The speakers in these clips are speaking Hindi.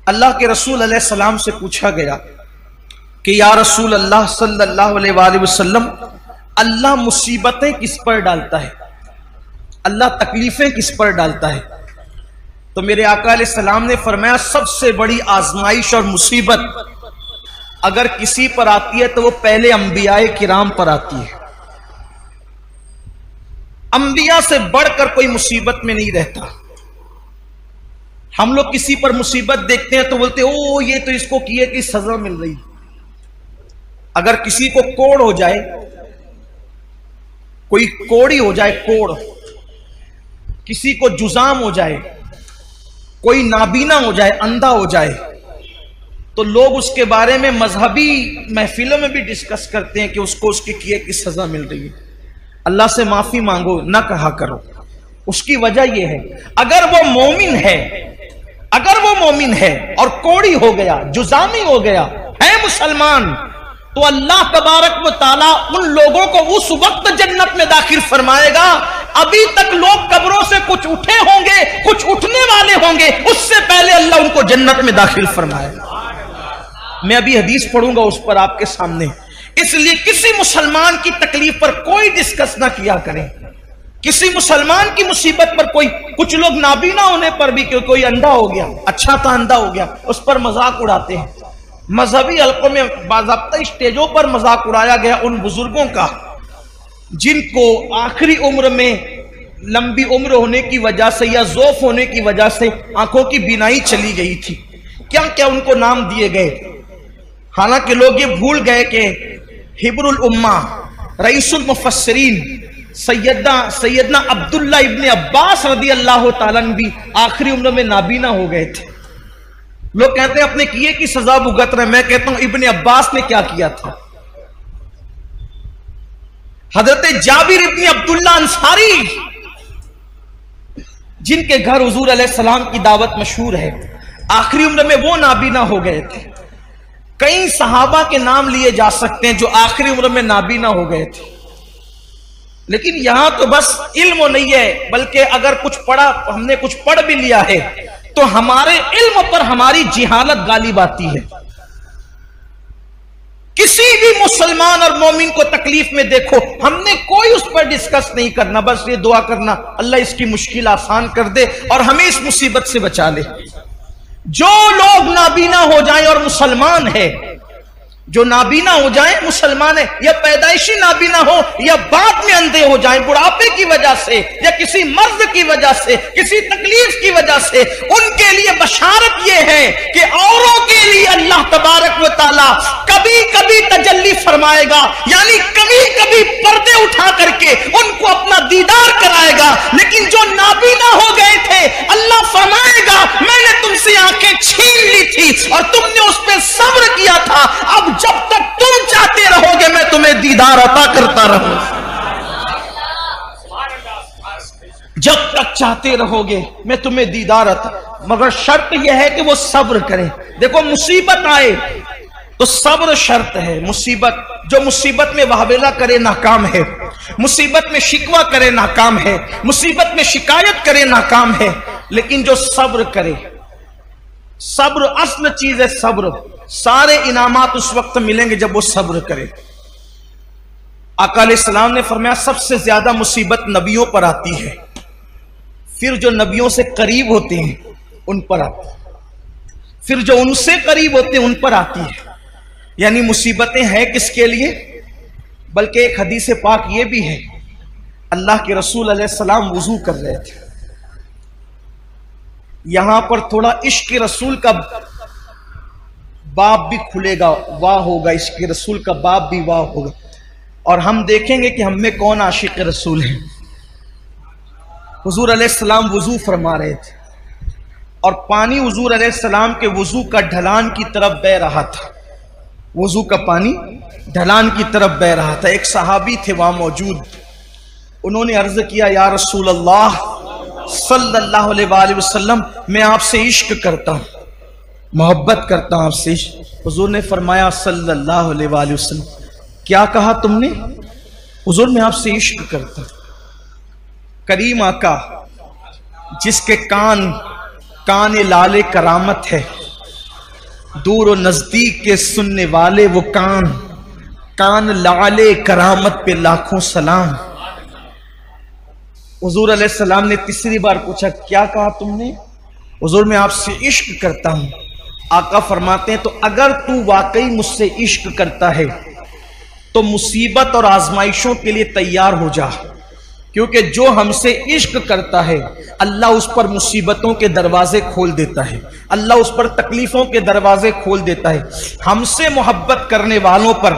अल्लाह के रसूल अलैहि सलाम से पूछा गया कि या रसूल अल्लाह सल्लल्लाहु अलैहि वसल्लम, अल्लाह मुसीबतें किस पर डालता है, अल्लाह तकलीफें किस पर डालता है? तो मेरे आका अलैहि सलाम ने फरमाया, सबसे बड़ी आजमाइश और मुसीबत अगर किसी पर आती है तो वो पहले अंबियाए किराम पर आती है। अंबिया से बढ़कर कोई मुसीबत में नहीं रहता। हम लोग किसी पर मुसीबत देखते हैं तो बोलते ओ ये तो इसको किए की सजा मिल रही। अगर किसी को कोड़ हो जाए, कोई कोड़ी हो जाए, कोड़, किसी को जुजाम हो जाए, कोई नाबीना हो जाए, अंधा हो जाए, तो लोग उसके बारे में मजहबी महफिलों में भी डिस्कस करते हैं कि उसको उसके किए की सजा मिल रही है। अल्लाह से माफी मांगो, ना कहा करो। उसकी वजह यह है, अगर वो मोमिन है, अगर वो मोमिन है और कोड़ी हो गया, जुजामी हो गया, है मुसलमान, तो अल्लाह तबारक व ताला उन लोगों को उस वक्त जन्नत में दाखिल फरमाएगा। अभी तक लोग कब्रों से कुछ उठे होंगे, कुछ उठने वाले होंगे, उससे पहले अल्लाह उनको जन्नत में दाखिल फरमाएगा। मैं अभी हदीस पढ़ूंगा उस पर आपके सामने। इसलिए किसी मुसलमान की तकलीफ पर कोई डिस्कस ना किया करें। किसी मुसलमान की मुसीबत पर कोई, कुछ लोग नाबीना होने पर भी कोई अंधा हो गया, अच्छा था अंधा हो गया, उस पर मजाक उड़ाते हैं। मजहबी हल्कों में बाज़ाब्ता स्टेजों पर मजाक उड़ाया गया उन बुजुर्गों का जिनको आखिरी उम्र में लंबी उम्र होने की वजह से या ज़ौफ होने की वजह से आंखों की बीनाई चली गई थी। क्या क्या उनको नाम दिए गए। हालांकि लोग ये भूल गए कि हिब्रुल उम्मा, रईसुल मुफस्सिरीन सैयदना अब्दुल्ला इब्ने अब्बास रदी अल्लाह ताला अन्हु भी आखिरी उम्र में नाबीना हो गए थे। लोग कहते हैं अपने किए की सजा भुगत रहे। मैं कहता हूं इब्ने अब्बास ने क्या किया था। हजरत जाबिर इब्ने अब्दुल्ला अंसारी, जिनके घर हुजूर अलैहि सलाम की दावत मशहूर है, आखिरी उम्र में वो नाबीना हो गए थे। कई सहाबा के नाम लिए जा सकते हैं जो आखिरी उम्र में नाबीना हो गए थे। लेकिन यहां तो बस इल्म नहीं है, बल्कि अगर कुछ पढ़ा, हमने कुछ पढ़ भी लिया है तो हमारे इल्म पर हमारी जिहालत गालिब आती है। किसी भी मुसलमान और मोमिन को तकलीफ में देखो, हमने कोई उस पर डिस्कस नहीं करना, बस ये दुआ करना अल्लाह इसकी मुश्किल आसान कर दे और हमें इस मुसीबत से बचा ले। जो लोग नाबीना हो जाएं और मुसलमान है, जो नाबीना हो जाए मुसलमान है, या पैदाइशी नाबीना हो या बाद में अंधे हो जाए बुढ़ापे की वजह से या किसी मर्ज की वजह से, किसी तकलीफ की वजह से, उनके लिए बशारत यह है कि औरों के लिए अल्लाह तबारक व ताला कभी कभी तजल्ली फरमाएगा, यानी कभी कभी पर्दे उठा करके उनको अपना दीदार कराएगा। लेकिन जो नाबीना हो गए थे, अल्लाह फरमाएगा मैंने तुमसे आंखें छीन ली थी और तुमने उस पर सब्र किया था, अब जब तक तुम चाहते रहोगे मैं तुम्हें दीदार अता करता रहूंगा। जब तक चाहते रहोगे मैं तुम्हें दीदार अता, मगर शर्त यह है कि वो सब्र करें। देखो मुसीबत आए तो सब्र शर्त है। मुसीबत, जो मुसीबत में वाहवेला करे नाकाम है, मुसीबत में शिकवा करे नाकाम है, मुसीबत में शिकायत करे नाकाम है। लेकिन जो सब्र करे, सब्र असल चीज है। सब्र, सारे इनामात उस वक्त मिलेंगे जब वो सब्र करे। आका अलैहिस्सलाम ने फरमाया सबसे ज्यादा मुसीबत नबियों पर आती है, फिर जो नबियों से करीब होते हैं उन पर आती है, फिर जो उनसे करीब होते हैं उन पर आती है। यानी मुसीबतें हैं किसके लिए? बल्कि एक हदीस पाक ये भी है, अल्लाह के रसूल अलैहिस्सलाम वुजू कर रहे थे। यहां पर थोड़ा इश्क रसूल का बाब भी खुलेगा, वाह होगा, इश्क रसूल का बाब भी वाह होगा, और हम देखेंगे कि हम में कौन आशिक रसूल है। हुजूर अलैहिस्सलाम वुजू फरमा रहे थे और पानी हुजूर अलैहिस्सलाम के वुजू का ढलान की तरफ बह रहा था। वुजू का पानी ढलान की तरफ बह रहा था। एक सहाबी थे वहां मौजूद, उन्होंने अर्ज किया या रसूल अल्लाह सल्लल्लाहु अलैहि वसल्लम, मैं आपसे इश्क करता हूं, मोहब्बत करता हूं आपसे। हुजूर ने फरमाया सल्लल्लाहु अलैहि वसल्लम, क्या कहा तुमने? हुजूर मैं आपसे इश्क करता हूं। करीम आका जिसके कान लाले करामत है, दूर और नजदीक के सुनने वाले वो कान, कान लाले करामत पे लाखों सलाम। हुजूर अलैहिस्सलाम ने तीसरी बार पूछा, क्या कहा तुमने? हुजूर मैं आपसे इश्क करता हूं। आका फरमाते हैं, तो अगर तू वाकई मुझसे इश्क करता है तो मुसीबत और आजमाइशों के लिए तैयार हो जा, क्योंकि जो हमसे इश्क करता है अल्लाह उस पर मुसीबतों के दरवाजे खोल देता है, अल्लाह उस पर तकलीफों के दरवाजे खोल देता है। हमसे मोहब्बत करने वालों पर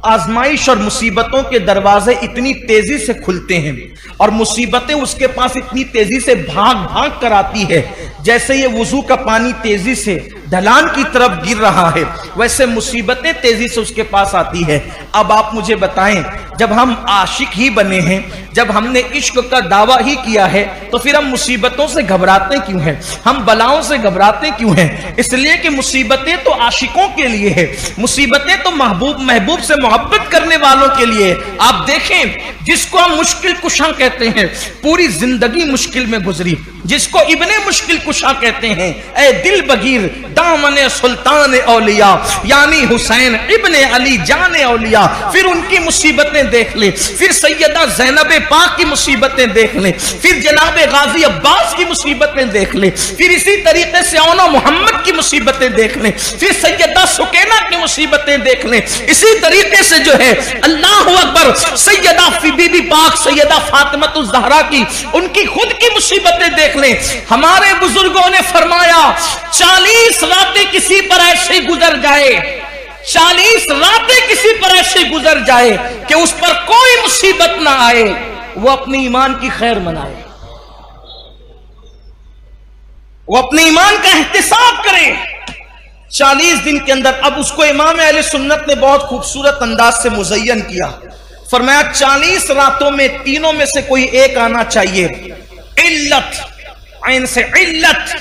आजमाइश और मुसीबतों के दरवाजे इतनी तेजी से खुलते हैं और मुसीबतें उसके पास इतनी तेजी से भाग भाग कर आती है, जैसे ये वुजू का पानी तेजी से ढलान की तरफ गिर रहा है, वैसे मुसीबतें तेजी से उसके पास आती है। अब आप मुझे बताएं, जब हम आशिक ही बने हैं, जब हमने इश्क का दावा ही किया है, तो फिर हम मुसीबतों से घबराते क्यों हैं? हम बलाओं से घबराते क्यों हैं? इसलिए कि मुसीबतें तो आशिकों के लिए है, मुसीबतें तो महबूब से मोहब्बत करने वालों के लिए। आप देखें, जिसको हम मुश्किल कुशा कहते हैं, पूरी जिंदगी मुश्किल में गुजरी, जिसको इब्ने मुश्किल कुशा कहते हैं, ए दिल बगीर दामने सुल्तान औलिया यानी हुसैन इब्ने अली जाने औलिया। फिर उनकी मुसीबतें देख ले, फिर सैयदा ज़ैनब पाक की मुसीबतें देख ले, फिर जनाब गाजी अब्बास की मुसीबतें देख ले, फिर इसी तरीके से औनो मोहम्मद की मुसीबतें देख ले, फिर सैयदा सुकैना की मुसीबतें देख ले, इसी तरीके से जो है अल्लाह अकबर सैयदा बीबी पाक सैयदा फातिमा ज़हरा की, उनकी खुद की मुसीबतें देख ले। हमारे बुजुर्गों ने फरमाया, 40 रातें किसी पर ऐसे गुजर जाए, 40 रातें किसी पर ऐसे गुजर जाए कि उस पर कोई मुसीबत ना आए, वो अपने ईमान की खैर मनाए, वो अपने ईमान का एहतिसाब करे 40 दिन के अंदर। अब उसको इमाम अहले सुन्नत ने बहुत खूबसूरत अंदाज से मुज़य्यन किया। फरमाया 40 रातों में तीनों में से कोई एक आना चाहिए, इल्लत, ऐन से इल्लत,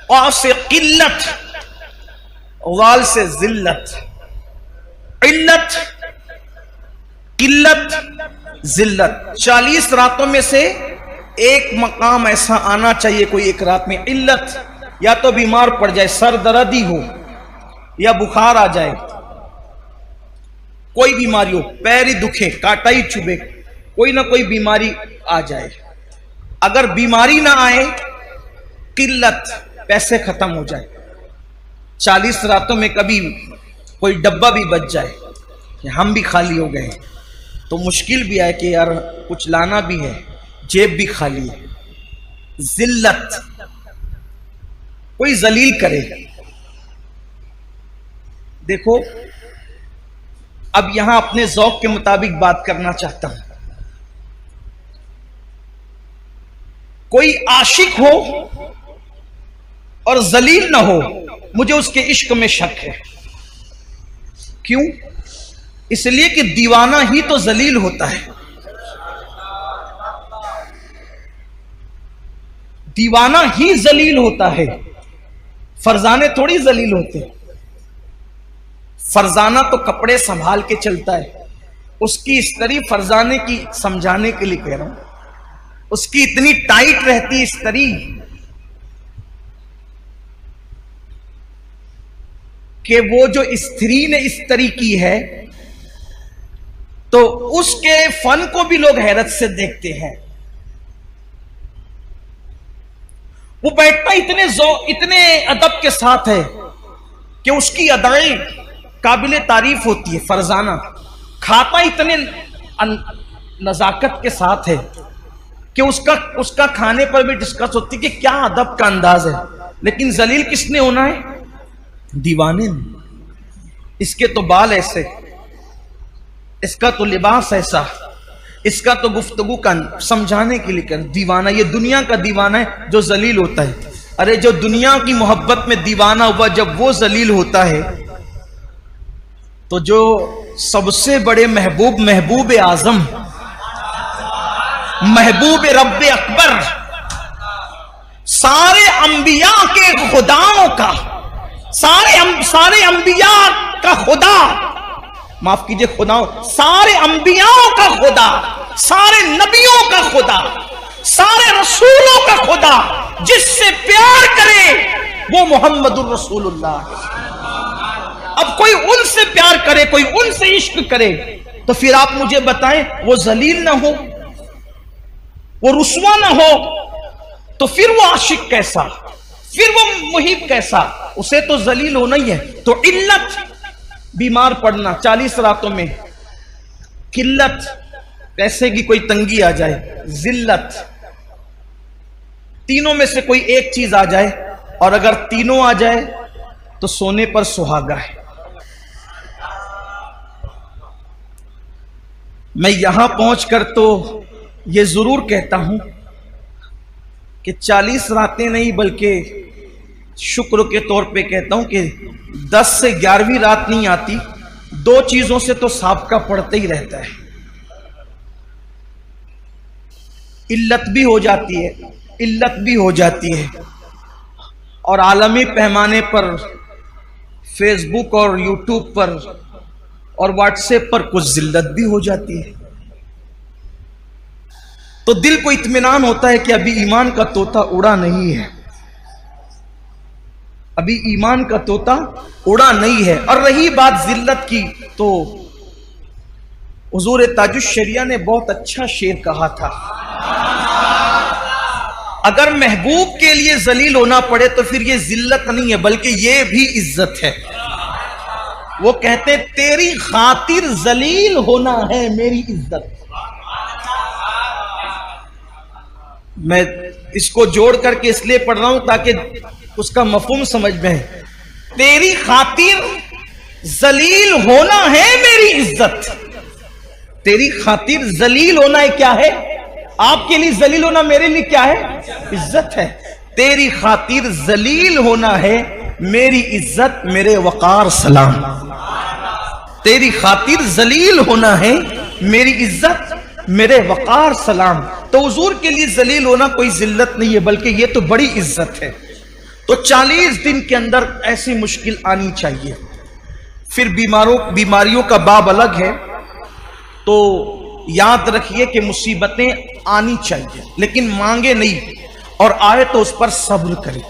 औ से किल्लत, वाल से जिल्लत। इल्लत, किल्लत, जिल्लत, 40 रातों में से एक मकाम ऐसा आना चाहिए कोई एक रात में। इल्लत, या तो बीमार पड़ जाए, सर दर्दी हो या बुखार आ जाए, कोई बीमारी हो, पैर ही दुखे, कांटा ही चुभे, कोई ना कोई बीमारी आ जाए। अगर बीमारी ना आए, किल्लत, पैसे खत्म हो जाए। 40 रातों में कभी कोई डब्बा भी बच जाए कि हम भी खाली हो गए, तो मुश्किल भी आए कि यार कुछ लाना भी है, जेब भी खाली है। जिल्लत, कोई जलील करे। देखो, अब यहां अपने ज़ौक़ के मुताबिक बात करना चाहता हूं। कोई आशिक हो और जलील ना हो, मुझे उसके इश्क में शक है। क्यों? इसलिए कि दीवाना ही तो जलील होता है, दीवाना ही जलील होता है, फरजाने थोड़ी जलील होते। फरजाना तो कपड़े संभाल के चलता है, उसकी इस्तरी फरजाने की समझाने के लिए कह रहा हूं, उसकी इतनी टाइट रहती इस्तरी कि वो जो स्त्री ने इस्तरी की है तो उसके फन को भी लोग हैरत से देखते हैं। वो बैठता इतने अदब के साथ है कि उसकी अदाएं काबिले तारीफ होती है। फरजाना खाता इतने नजाकत के साथ है कि उसका खाने पर भी डिस्कस होती है कि क्या अदब का अंदाज है। लेकिन जलील किसने होना है? दीवाने ने। इसके तो बाल ऐसे, इसका तो लिबास ऐसा, इसका तो गुफ्तगू का समझाने के लिए कर। दीवाना, ये दुनिया का दीवाना है जो जलील होता है। अरे जो दुनिया की मोहब्बत में दीवाना हुआ, जब वो जलील होता है तो जो सबसे बड़े महबूब आजम, महबूब रब्बे अकबर, सारे अंबिया के खुदाओं का, सारे अंबिया का खुदा, माफ कीजिए खुदाओं, सारे अंबियाओं का खुदा, सारे नबियों का खुदा, सारे रसूलों का खुदा, जिससे प्यार करे वो मोहम्मदुर रसूलुल्लाह। अब कोई उनसे प्यार करे, कोई उनसे इश्क करे, तो फिर आप मुझे बताएं वो जलील ना हो, वो रुस्वा ना हो, तो फिर वो आशिक कैसा, फिर वो मुहिब कैसा? उसे तो जलील होना ही है। तो इल्लत, बीमार पड़ना 40 रातों में, किल्लत, पैसे की कोई तंगी आ जाए, जिल्लत, तीनों में से कोई एक चीज आ जाए, और अगर तीनों आ जाए तो सोने पर सुहागा है। मैं यहां पहुंचकर तो यह जरूर कहता हूं कि 40 रातें नहीं, बल्कि शुक्र के तौर पे कहता हूं कि 10 से 11वीं रात नहीं आती, 2 चीजों से तो साबका पड़ते ही रहता है। इल्लत भी हो जाती है, इल्लत भी हो जाती है, और आलमी पैमाने पर फेसबुक और यूट्यूब पर और व्हाट्सएप पर कुछ जिल्लत भी हो जाती है। तो दिल को इत्मीनान होता है कि अभी ईमान का तोता उड़ा नहीं है, अभी ईमान का तोता उड़ा नहीं है। और रही बात जिल्लत की, तो हुजूर ताजुश शरिया ने बहुत अच्छा शेर कहा था, अगर महबूब के लिए जलील होना पड़े तो फिर ये जिल्लत नहीं है, बल्कि ये भी इज्जत है। वो कहते तेरी खातिर जलील होना है मेरी इज्जत। मैं इसको जोड़ करके इसलिए पढ़ रहा हूं ताकि उसका मफहूम समझ में है। तेरी खातिर जलील होना है मेरी इज्जत। तेरी खातिर जलील होना है, क्या है? आपके लिए जलील होना मेरे लिए क्या है? इज्जत है। तेरी खातिर जलील होना है मेरी इज्जत, मेरे वकार सलाम। तेरी खातिर जलील होना है मेरी इज्जत, मेरे वकार सलाम। तो हुजूर के लिए जलील होना कोई जिल्लत नहीं है, बल्कि ये तो बड़ी इज्जत है। तो 40 दिन के अंदर ऐसी मुश्किल आनी चाहिए। फिर बीमारियों का बाब अलग है। तो याद रखिए कि मुसीबतें आनी चाहिए, लेकिन मांगे नहीं, और आए तो उस पर सब्र करें।